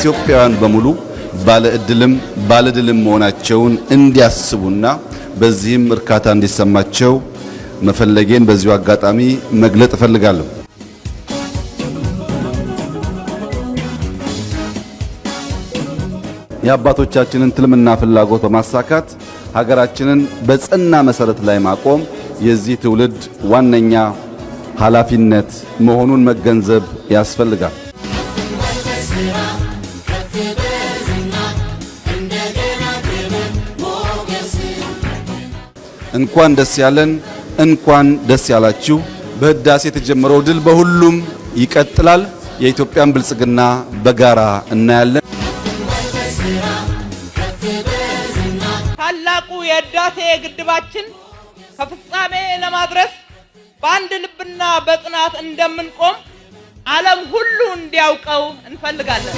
ኢትዮጵያውያን በሙሉ ባለድልም መሆናቸውን እንዲያስቡና በዚህም እርካታ እንዲሰማቸው መፈለጌን በዚሁ አጋጣሚ መግለጥ እፈልጋለሁ። የአባቶቻችንን ትልምና ፍላጎት በማሳካት ሀገራችንን በጸና መሰረት ላይ ማቆም የዚህ ትውልድ ዋነኛ ኃላፊነት መሆኑን መገንዘብ ያስፈልጋል። እንኳን ደስ ያለን፣ እንኳን ደስ ያላችሁ። በህዳሴ የተጀመረው ድል በሁሉም ይቀጥላል። የኢትዮጵያን ብልጽግና በጋራ እናያለን። ታላቁ የህዳሴ ግድባችን ከፍጻሜ ለማድረስ በአንድ ልብና በጽናት እንደምንቆም ዓለም ሁሉ እንዲያውቀው እንፈልጋለን።